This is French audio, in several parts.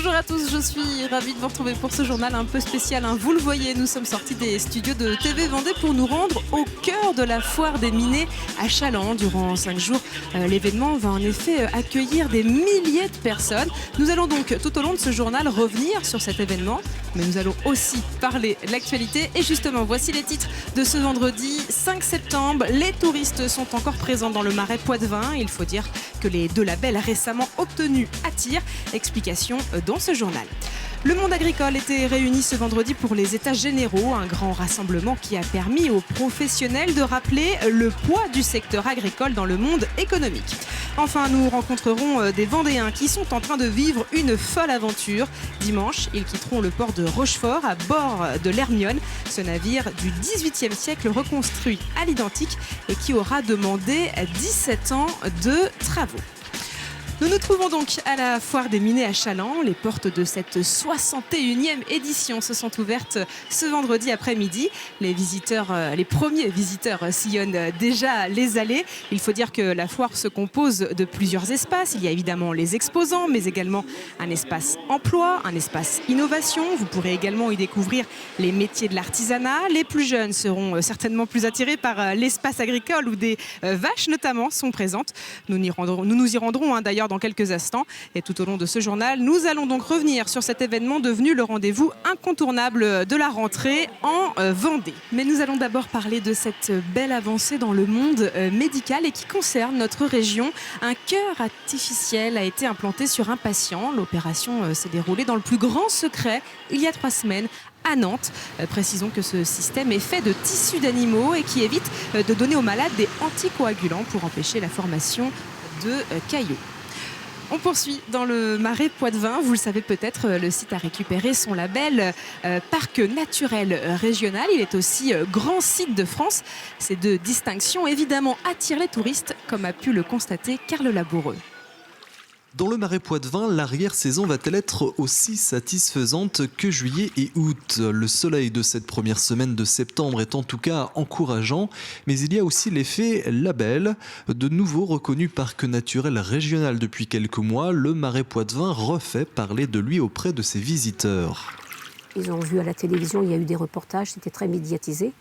Bonjour à tous, je suis ravie de vous retrouver pour ce journal un peu spécial. Vous le voyez, nous sommes sortis des studios de TV Vendée pour nous rendre au cœur de la foire des Minets à Challans. Durant 5 jours, l'événement va en effet accueillir des milliers de personnes. Nous allons donc tout au long de ce journal revenir sur cet événement, mais nous allons aussi parler de l'actualité. Et justement, voici les titres de ce vendredi 5 septembre. Les touristes sont encore présents dans le Marais Poitevin. Il faut dire que les 2 labels récemment obtenus attirent. Explication dans ce journal. Le monde agricole était réuni ce vendredi pour les États généraux, un grand rassemblement qui a permis aux professionnels de rappeler le poids du secteur agricole dans le monde économique. Enfin, nous rencontrerons des Vendéens qui sont en train de vivre une folle aventure. Dimanche, ils quitteront le port de Rochefort à bord de l'Hermione, ce navire du XVIIIe siècle reconstruit à l'identique et qui aura demandé 17 ans de travaux. Nous nous trouvons donc à la foire des Minets à Challans. Les portes de cette 61e édition se sont ouvertes ce vendredi après-midi. Les premiers visiteurs sillonnent déjà les allées. Il faut dire que la foire se compose de plusieurs espaces. Il y a évidemment les exposants, mais également un espace emploi, un espace innovation. Vous pourrez également y découvrir les métiers de l'artisanat. Les plus jeunes seront certainement plus attirés par l'espace agricole où des vaches notamment sont présentes. Nous nous y rendrons d'ailleurs dans quelques instants. Et tout au long de ce journal, nous allons donc revenir sur cet événement devenu le rendez-vous incontournable de la rentrée en Vendée. Mais nous allons d'abord parler de cette belle avancée dans le monde médical et qui concerne notre région. Un cœur artificiel a été implanté sur un patient. L'opération s'est déroulée dans le plus grand secret il y a 3 semaines à Nantes. Précisons que ce système est fait de tissus d'animaux et qui évite de donner aux malades des anticoagulants pour empêcher la formation de caillots. On poursuit dans le Marais Poitevin. Vous le savez peut-être, le site a récupéré son label Parc naturel régional. Il est aussi grand site de France. Ces 2 distinctions, évidemment, attirent les touristes, comme a pu le constater Carl Laboureux. Dans le Marais Poitevin, l'arrière-saison va-t-elle être aussi satisfaisante que juillet et août? Le soleil de cette première semaine de septembre est en tout cas encourageant, mais il y a aussi l'effet label. De nouveau reconnu parc naturel régional depuis quelques mois, le Marais Poitevin refait parler de lui auprès de ses visiteurs. Ils ont vu à la télévision, il y a eu des reportages, c'était très médiatisé.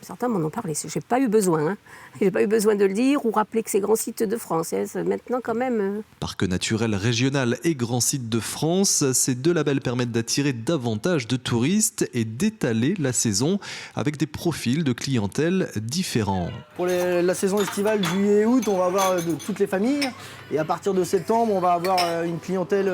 Certains m'en ont parlé, j'ai pas eu besoin. J'ai pas eu besoin de le dire ou rappeler que c'est grand site de France. Maintenant quand même. Parc naturel régional et grand site de France, ces 2 labels permettent d'attirer davantage de touristes et d'étaler la saison avec des profils de clientèle différents. Pour la saison estivale, juillet et août, on va avoir de toutes les familles. Et à partir de septembre, on va avoir une clientèle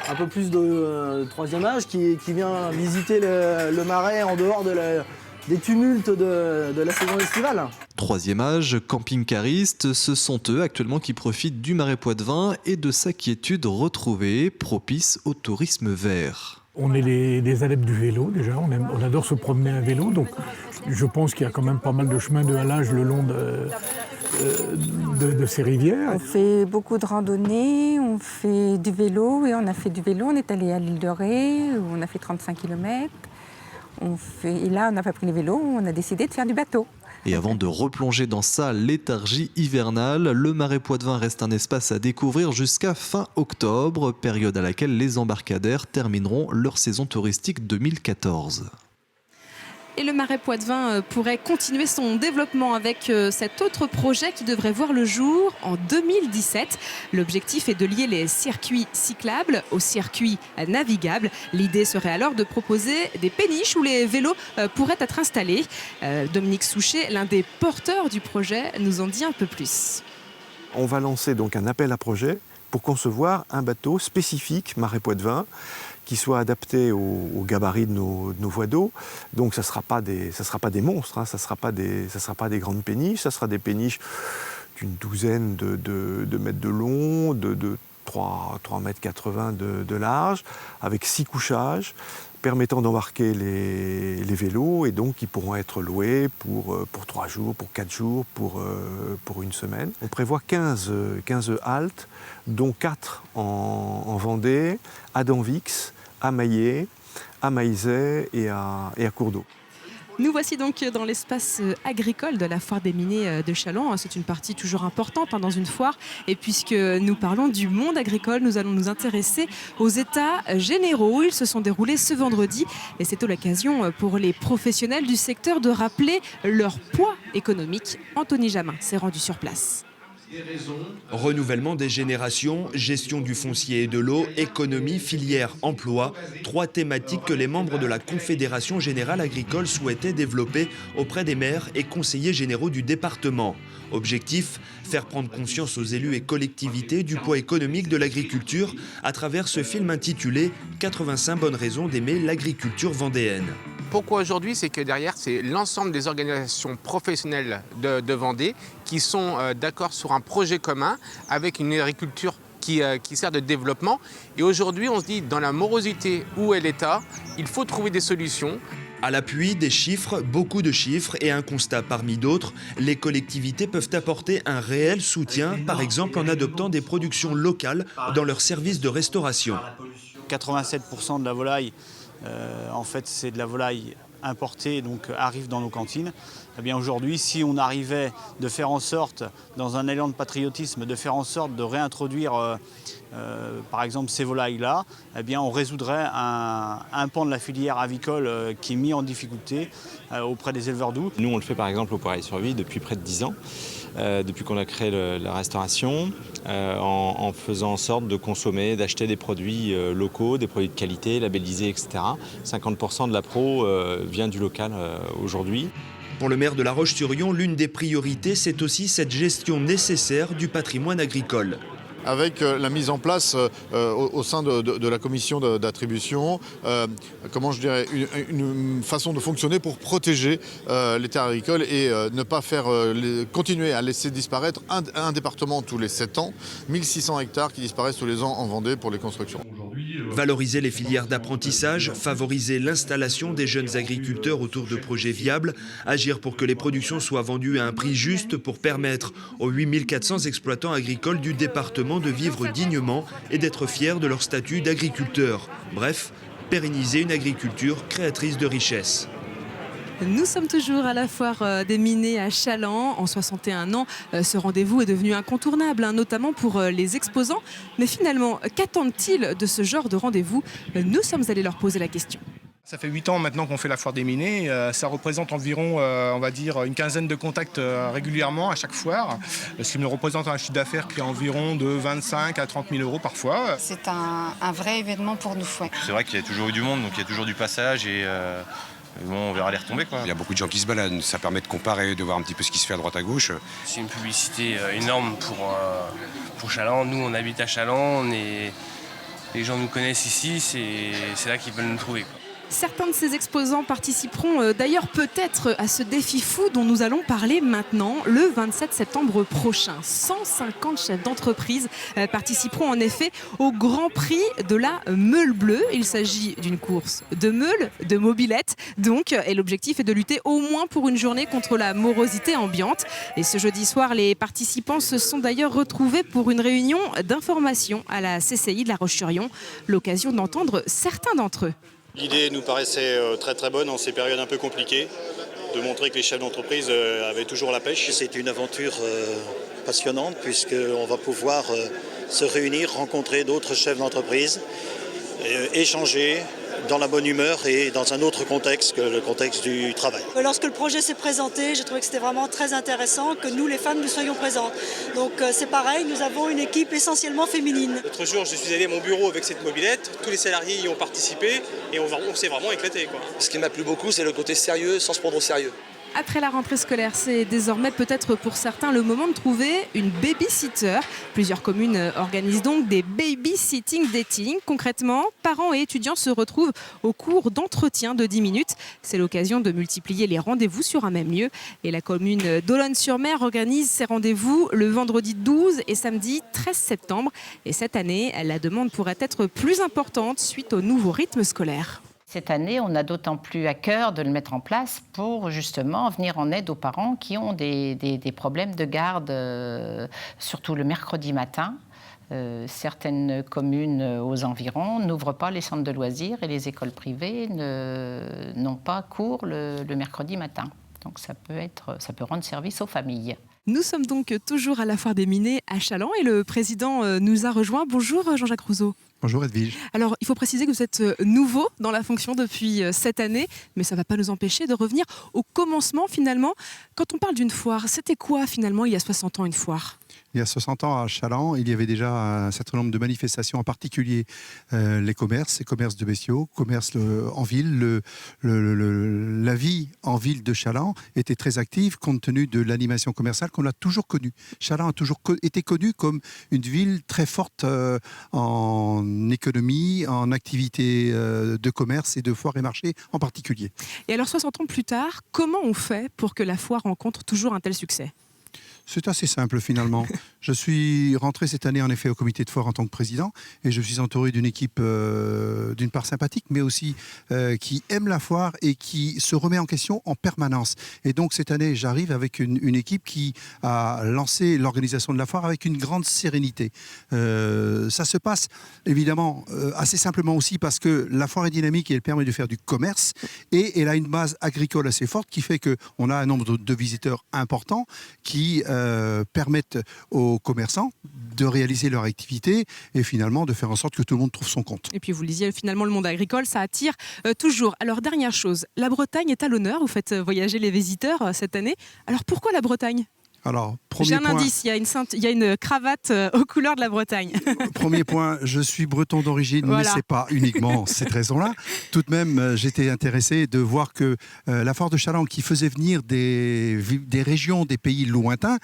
un peu plus de 3e âge qui vient visiter le Marais en dehors des tumultes de la saison estivale. 3e âge, camping-caristes, ce sont eux actuellement qui profitent du Marais Poitevin et de sa quiétude retrouvée, propice au tourisme vert. On est les adeptes du vélo déjà, on adore se promener à vélo, donc je pense qu'il y a quand même pas mal de chemins de halage le long de ces rivières. On fait beaucoup de randonnées, on fait du vélo, et on a fait du vélo, on est allé à l'île de Ré, où on a fait 35 km. Et là, on n'a pas pris les vélos, on a décidé de faire du bateau. Et avant de replonger dans sa léthargie hivernale, le Marais Poitevin reste un espace à découvrir jusqu'à fin octobre, période à laquelle les embarcadères termineront leur saison touristique 2014. Et le Marais Poitevin pourrait continuer son développement avec cet autre projet qui devrait voir le jour en 2017. L'objectif est de lier les circuits cyclables aux circuits navigables. L'idée serait alors de proposer des péniches où les vélos pourraient être installés. Dominique Souchet, l'un des porteurs du projet, nous en dit un peu plus. On va lancer donc un appel à projet pour concevoir un bateau spécifique Marais Poitevin qui soit adapté au gabarit de nos voies d'eau. Donc ça ne sera pas des monstres, ça ne sera pas des grandes péniches, ça sera des péniches d'une douzaine de mètres de long, de 3,80 mètres de large, avec 6 couchages, permettant d'embarquer les vélos et donc qui pourront être loués pour 3 jours, pour 4 jours, pour 1 semaine. On prévoit 15 haltes, dont 4 en Vendée, à Denvix, à Maillé, à Maillezais et à Cours d'Eau. Nous voici donc dans l'espace agricole de la foire des Minets de Challans. C'est une partie toujours importante dans une foire. Et puisque nous parlons du monde agricole, nous allons nous intéresser aux états généraux. Ils se sont déroulés ce vendredi. Et c'est l'occasion pour les professionnels du secteur de rappeler leur poids économique. Anthony Jamin s'est rendu sur place. Renouvellement des générations, gestion du foncier et de l'eau, économie, filière, emploi, 3 thématiques que les membres de la Confédération Générale Agricole souhaitaient développer auprès des maires et conseillers généraux du département. Objectif, faire prendre conscience aux élus et collectivités du poids économique de l'agriculture à travers ce film intitulé « 85 bonnes raisons d'aimer l'agriculture vendéenne ». Pourquoi aujourd'hui? C'est que derrière, c'est l'ensemble des organisations professionnelles de Vendée qui sont d'accord sur un projet commun avec une agriculture qui sert de développement. Et aujourd'hui, on se dit, dans la morosité où est l'État, il faut trouver des solutions. À l'appui des chiffres, beaucoup de chiffres et un constat parmi d'autres, les collectivités peuvent apporter un réel soutien, par exemple en adoptant des productions locales dans leurs services de restauration. 87% de la volaille, en fait, c'est de la volaille importée, donc arrive dans nos cantines. Eh bien aujourd'hui, si on arrivait de faire en sorte, dans un élan de patriotisme, de faire en sorte de réintroduire par exemple ces volailles-là, eh bien on résoudrait un pan de la filière avicole qui est mis en difficulté auprès des éleveurs doux. Nous, on le fait par exemple au Poirail-sur-Vie depuis près de 10 ans. Depuis qu'on a créé la restauration, en faisant en sorte de consommer, d'acheter des produits locaux, des produits de qualité, labellisés, etc. 50% de l'appro vient du local aujourd'hui. Pour le maire de La Roche-sur-Yon, l'une des priorités, c'est aussi cette gestion nécessaire du patrimoine agricole. Avec la mise en place au sein de la commission d'attribution, comment je dirais, une façon de fonctionner pour protéger les terres agricoles et ne pas continuer à laisser disparaître un département tous les 7 ans, 1600 hectares qui disparaissent tous les ans en Vendée pour les constructions. Valoriser les filières d'apprentissage, favoriser l'installation des jeunes agriculteurs autour de projets viables, agir pour que les productions soient vendues à un prix juste pour permettre aux 8400 exploitants agricoles du département de vivre dignement et d'être fiers de leur statut d'agriculteur. Bref, pérenniser une agriculture créatrice de richesses. Nous sommes toujours à la foire des Minets à Challans. En 61 ans, ce rendez-vous est devenu incontournable, notamment pour les exposants. Mais finalement, qu'attendent-ils de ce genre de rendez-vous? Nous sommes allés leur poser la question. Ça fait 8 ans maintenant qu'on fait la foire des Minets. Ça représente environ, on va dire, une quinzaine de contacts régulièrement à chaque foire. Ce qui nous représente un chiffre d'affaires qui est environ de 25 à 30 000 euros parfois. C'est un vrai événement pour nous. Ouais. C'est vrai qu'il y a toujours eu du monde, donc il y a toujours du passage et bon, on verra les retombées, quoi. Il y a beaucoup de gens qui se baladent, ça permet de comparer, de voir un petit peu ce qui se fait à droite à gauche. C'est une publicité énorme pour Challans. Nous, on habite à Challans, les gens nous connaissent ici, c'est là qu'ils veulent nous trouver, quoi. Certains de ces exposants participeront d'ailleurs peut-être à ce défi fou dont nous allons parler maintenant, le 27 septembre prochain. 150 chefs d'entreprise participeront en effet au Grand Prix de la Meule Bleue. Il s'agit d'une course de meules, de mobylettes donc, et l'objectif est de lutter au moins pour une journée contre la morosité ambiante. Et ce jeudi soir, les participants se sont d'ailleurs retrouvés pour une réunion d'information à la CCI de La Roche-sur-Yon, l'occasion d'entendre certains d'entre eux. L'idée nous paraissait très très bonne en ces périodes un peu compliquées, de montrer que les chefs d'entreprise avaient toujours la pêche. C'est une aventure passionnante puisqu'on va pouvoir se réunir, rencontrer d'autres chefs d'entreprise, échanger dans la bonne humeur et dans un autre contexte que le contexte du travail. Lorsque le projet s'est présenté, j'ai trouvé que c'était vraiment très intéressant que nous, les femmes, nous soyons présentes. Donc c'est pareil, nous avons une équipe essentiellement féminine. L'autre jour, je suis allé à mon bureau avec cette mobylette, tous les salariés y ont participé et on s'est vraiment éclaté, quoi. Ce qui m'a plu beaucoup, c'est le côté sérieux, sans se prendre au sérieux. Après la rentrée scolaire, c'est désormais peut-être pour certains le moment de trouver une baby-sitter. Plusieurs communes organisent donc des baby-sitting dating. Concrètement, parents et étudiants se retrouvent au cours d'entretiens de 10 minutes. C'est l'occasion de multiplier les rendez-vous sur un même lieu. Et la commune d'Olonne-sur-Mer organise ses rendez-vous le vendredi 12 et samedi 13 septembre. Et cette année, la demande pourrait être plus importante suite au nouveau rythme scolaire. Cette année, on a d'autant plus à cœur de le mettre en place pour justement venir en aide aux parents qui ont des problèmes de garde, surtout le mercredi matin. certaines communes aux environs n'ouvrent pas les centres de loisirs et les écoles privées n'ont pas cours le mercredi matin. Donc ça peut rendre service aux familles. Nous sommes donc toujours à la Foire des Minets à Challans et le président nous a rejoint. Bonjour Jean-Jacques Rousseau. Bonjour Edwige. Alors, il faut préciser que vous êtes nouveau dans la fonction depuis cette année, mais ça ne va pas nous empêcher de revenir au commencement finalement. Quand on parle d'une foire, c'était quoi finalement il y a 60 ans une foire ? Il y a 60 ans à Challans, il y avait déjà un certain nombre de manifestations, en particulier les commerces de bestiaux, commerces en ville. La vie en ville de Challans était très active compte tenu de l'animation commerciale qu'on a toujours connue. Challans a toujours été connue comme une ville très forte en économie, en activité de commerce et de foires et marchés en particulier. Et alors 60 ans plus tard, comment on fait pour que la foire rencontre toujours un tel succès ? C'est assez simple finalement. Je suis rentré cette année en effet au comité de foire en tant que président et je suis entouré d'une équipe d'une part sympathique mais aussi qui aime la foire et qui se remet en question en permanence. Et donc cette année j'arrive avec une équipe qui a lancé l'organisation de la foire avec une grande sérénité. Ça se passe évidemment assez simplement aussi parce que la foire est dynamique et elle permet de faire du commerce et elle a une base agricole assez forte qui fait qu'on a un nombre de visiteurs importants qui permettent aux commerçants de réaliser leur activité et finalement de faire en sorte que tout le monde trouve son compte. Et puis vous le disiez, finalement le monde agricole, ça attire toujours. Alors dernière chose, la Bretagne est à l'honneur, vous faites voyager les visiteurs cette année. Alors pourquoi la Bretagne ? Alors, j'ai un indice, il y a une cravate aux couleurs de la Bretagne. Premier point, je suis breton d'origine, voilà. Mais ce n'est pas uniquement cette raison-là. Tout de même, j'étais intéressé de voir que la foire de Challans, qui faisait venir des régions, des pays lointains,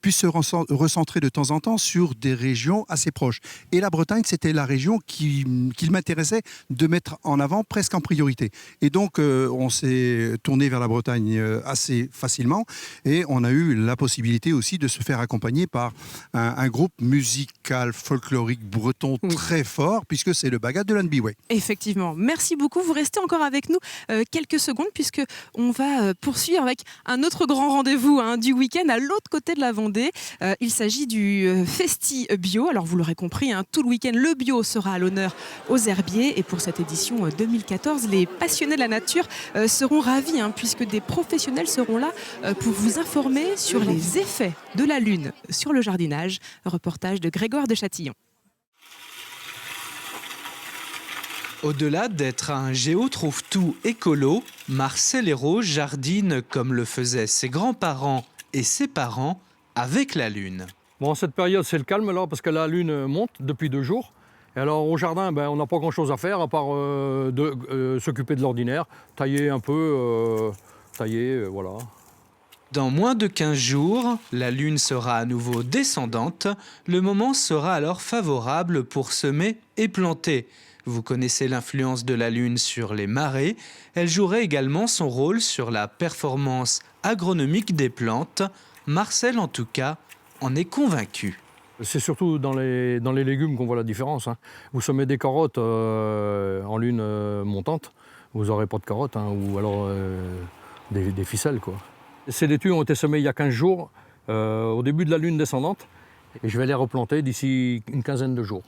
puisse se recentrer de temps en temps sur des régions assez proches. Et la Bretagne, c'était la région qu'il m'intéressait de mettre en avant presque en priorité. Et donc, on s'est tourné vers la Bretagne assez facilement et on a eu la possibilité aussi de se faire accompagner par un groupe musical folklorique breton très fort, puisque c'est le Bagad de l'Anbiway. Effectivement. Merci beaucoup. Vous restez encore avec nous quelques secondes, puisqu'on va poursuivre avec un autre grand rendez-vous du week-end à l'autre côté de la Vendée. Il s'agit du Festi Bio. Alors, vous l'aurez compris, tout le week-end, le bio sera à l'honneur aux herbiers. Et pour cette édition 2014, les passionnés de la nature seront ravis, puisque des professionnels seront là pour vous informer sur les effets de la Lune sur le jardinage. Reportage de Grégoire de Châtillon. Au-delà d'être un géo-trouve-tout écolo, Marcel Hérault jardine comme le faisaient ses grands-parents et ses parents avec la Lune. Bon, cette période, c'est le calme là, parce que la Lune monte depuis 2 jours. Et alors au jardin, on n'a pas grand-chose à faire à part s'occuper de l'ordinaire, tailler un peu, voilà. Dans moins de 15 jours, la Lune sera à nouveau descendante. Le moment sera alors favorable pour semer et planter. Vous connaissez l'influence de la Lune sur les marées. Elle jouerait également son rôle sur la performance agronomique des plantes. Marcel, en tout cas, en est convaincu. C'est surtout dans les légumes qu'on voit la différence. Vous semez des carottes en lune montante, vous n'aurez pas de carottes, ou alors des ficelles, quoi. Ces laitues ont été semées il y a 15 jours, au début de la lune descendante, et je vais les replanter d'ici une quinzaine de jours.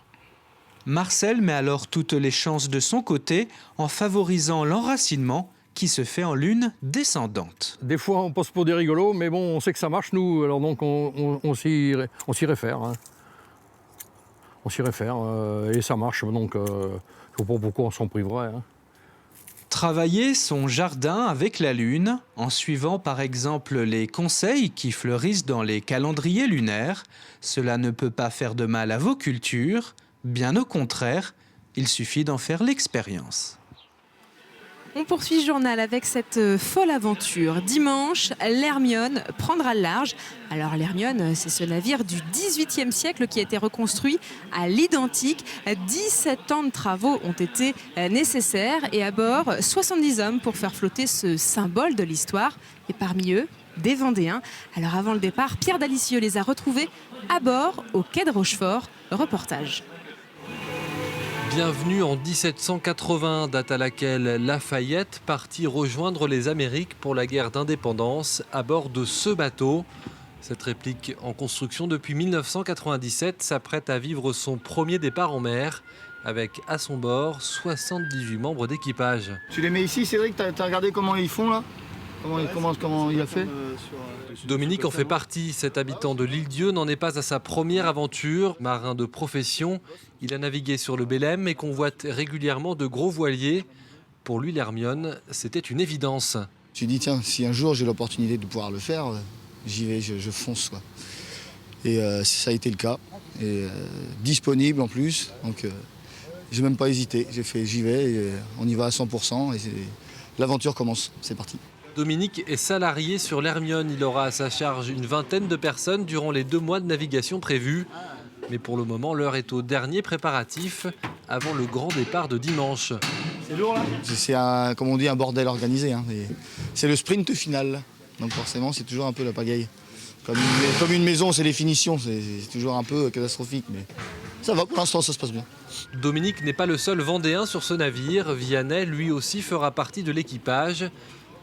Marcel met alors toutes les chances de son côté en favorisant l'enracinement qui se fait en lune descendante. Des fois on passe pour des rigolos, mais bon, on sait que ça marche nous, alors donc on s'y réfère. On s'y réfère et ça marche, donc je ne vois pas pourquoi on s'en priverait. Travailler son jardin avec la Lune, en suivant par exemple les conseils qui fleurissent dans les calendriers lunaires, cela ne peut pas faire de mal à vos cultures, bien au contraire, il suffit d'en faire l'expérience. On poursuit ce journal avec cette folle aventure. Dimanche, l'Hermione prendra le large. Alors l'Hermione, c'est ce navire du XVIIIe siècle qui a été reconstruit à l'identique. 17 ans de travaux ont été nécessaires et à bord, 70 hommes pour faire flotter ce symbole de l'histoire. Et parmi eux, des Vendéens. Alors avant le départ, Pierre Dalicieux les a retrouvés à bord au quai de Rochefort. Reportage. Bienvenue en 1780, date à laquelle Lafayette partit rejoindre les Amériques pour la guerre d'indépendance à bord de ce bateau. Cette réplique en construction depuis 1997 s'apprête à vivre son premier départ en mer, avec à son bord 78 membres d'équipage. Tu les mets ici, Cédric, t'as regardé comment ils font là? Comment il a fait? Dominique en fait partie. Cet habitant de l'Île-Dieu n'en est pas à sa première aventure. Marin de profession, il a navigué sur le Bélem et convoite régulièrement de gros voiliers. Pour lui, l'Hermione, c'était une évidence. Tu dis, tiens, si un jour j'ai l'opportunité de pouvoir le faire, j'y vais, je fonce, quoi. Et ça a été le cas. Et disponible en plus. Donc j'ai même pas hésité. J'ai fait, j'y vais, et on y va à 100%. Et l'aventure commence. C'est parti. Dominique est salarié sur l'Hermione. Il aura à sa charge une vingtaine de personnes durant les 2 mois de navigation prévus. Mais pour le moment, l'heure est au dernier préparatif avant le grand départ de dimanche. C'est lourd là? C'est comme on dit, un bordel organisé. Hein. C'est le sprint final. Donc forcément, c'est toujours un peu la pagaille. Comme une maison, c'est les finitions. C'est toujours un peu catastrophique. Mais ça va, pour l'instant, ça se passe bien. Dominique n'est pas le seul Vendéen sur ce navire. Vianney, lui aussi, fera partie de l'équipage.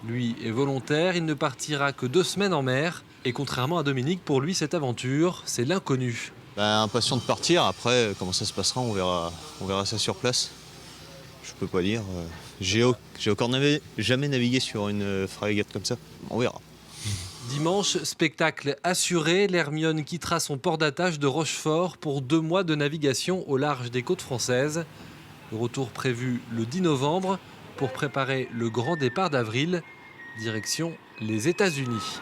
Lui est volontaire, il ne partira que 2 semaines en mer. Et contrairement à Dominique, pour lui, cette aventure, c'est l'inconnu. Impatient de partir. Après, comment ça se passera, on verra ça sur place. Je peux pas dire. J'ai encore jamais navigué sur une frégate comme ça. On verra. Dimanche, spectacle assuré. L'Hermione quittera son port d'attache de Rochefort pour 2 mois de navigation au large des côtes françaises. Le retour prévu le 10 novembre pour préparer le grand départ d'avril, direction les États-Unis.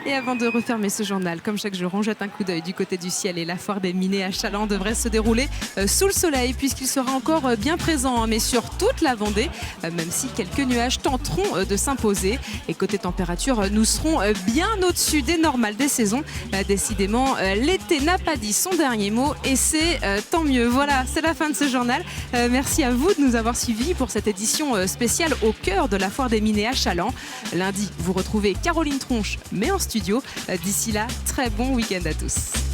Et avant de refermer ce journal, comme chaque jour, on jette un coup d'œil du côté du ciel et la foire des Minets à Chaland devrait se dérouler sous le soleil puisqu'il sera encore bien présent, mais sur toute la Vendée, même si quelques nuages tenteront de s'imposer. Et côté température, nous serons bien au-dessus des normales des saisons. Décidément, l'été n'a pas dit son dernier mot et c'est tant mieux. Voilà, c'est la fin de ce journal. Merci à vous de nous avoir suivis pour cette édition spéciale au cœur de la foire des Minets à Chaland. Lundi, vous retrouvez Caroline Tronche, mais en studio. D'ici là, très bon week-end à tous.